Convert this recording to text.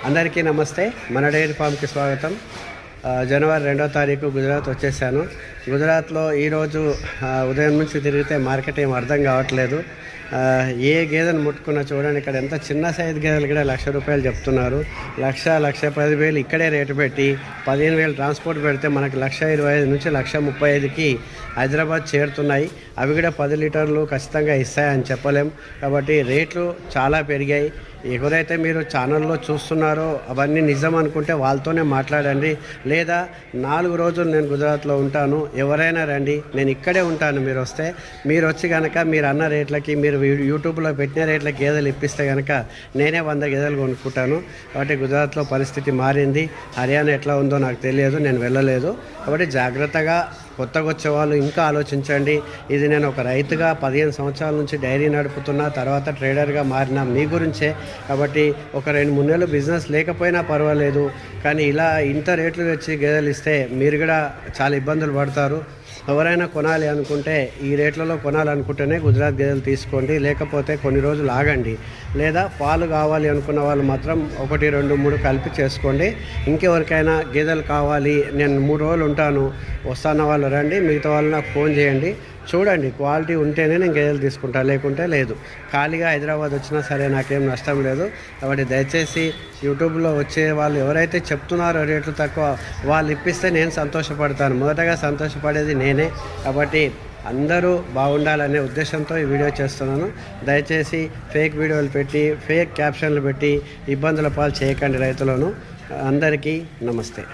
అందరికీ నమస్తే. మన డైరీ ఫామ్కి స్వాగతం. జనవరి 2వ తారీఖు గుజరాత్ వచ్చేసాను. గుజరాత్లో ఈరోజు ఉదయం నుంచి తిరిగితే మార్కెట్ ఏం అర్థం కావట్లేదు. ఏ గేదెను ముట్టుకున్నా చూడండి, ఇక్కడ ఎంత చిన్న సైజు గేదెలు కూడా ₹1,00,000 చెప్తున్నారు. 1,10,000 ఇక్కడే రేటు పెట్టి 15,000 ట్రాన్స్పోర్ట్ పెడితే మనకు 1,25,000 నుంచి 1,35,000కి హైదరాబాద్ చేరుతున్నాయి. అవి కూడా 10 లీటర్లు ఖచ్చితంగా ఇస్తాయని చెప్పలేం. కాబట్టి రేట్లు చాలా పెరిగాయి. ఎవరైతే మీరు ఛానల్లో చూస్తున్నారో అవన్నీ నిజం అనుకుంటే వాళ్ళతోనే మాట్లాడండి. లేదా 4 రోజులు నేను గుజరాత్లో ఉంటాను, ఎవరైనా రండి, నేను ఇక్కడే ఉంటాను. మీరు వచ్చి కనుక మీరు అన్న రేట్లకి, మీరు యూట్యూబ్లో పెట్టిన రేట్లకి గేదెలు ఇప్పిస్తే కనుక నేనే 100 గేదెలు కొనుక్కుంటాను. కాబట్టి గుజరాత్లో పరిస్థితి మారింది. హర్యానా ఎట్లా ఉందో నాకు తెలియదు, నేను వెళ్ళలేదు. కాబట్టి జాగ్రత్తగా కొత్తగా వచ్చే వాళ్ళు ఇంకా ఆలోచించండి. ఇది నేను ఒక రైతుగా 15 సంవత్సరాల నుంచి డైరీ నడుపుతున్నా, తర్వాత ట్రేడర్గా మారినా మీ గురించే. కాబట్టి ఒక 2-3 నెలలు బిజినెస్ లేకపోయినా పర్వాలేదు, కానీ ఇలా ఇంత రేట్లు తెచ్చి గేదెలు ఇస్తే మీరు కూడా చాలా ఇబ్బందులు పడతారు. ఎవరైనా కొనాలి అనుకుంటే ఈ రేట్లలో కొనాలనుకుంటేనే గుజరాత్ గేదెలు తీసుకోండి, లేకపోతే కొన్ని రోజులు ఆగండి. లేదా పాలు కావాలి అనుకున్న వాళ్ళు మాత్రం 1, 2, 3 కలిపి చేసుకోండి. ఇంకెవరికైనా గేదెలు కావాలి, నేను 3 రోజులు ఉంటాను, వస్తాన్న వాళ్ళు రండి, మిగతా వాళ్ళు నాకు ఫోన్ చేయండి. చూడండి, క్వాలిటీ ఉంటేనే నేను గేదెలు తీసుకుంటా, లేకుంటే లేదు. ఖాళీగా హైదరాబాద్ వచ్చినా సరే నాకేం నష్టం లేదు. కాబట్టి దయచేసి యూట్యూబ్లో వచ్చే వాళ్ళు ఎవరైతే చెప్తున్నారో రేట్లు తక్కువ, వాళ్ళు ఇప్పిస్తే నేను సంతోషపడతాను. మొదటగా సంతోషపడేది నేనే. కాబట్టి అందరూ బాగుండాలనే ఉద్దేశంతో ఈ వీడియో చేస్తున్నాను. దయచేసి ఫేక్ వీడియోలు పెట్టి, ఫేక్ క్యాప్షన్లు పెట్టి ఇబ్బందుల పాలు చేయకండి రైతులను. అందరికీ నమస్తే.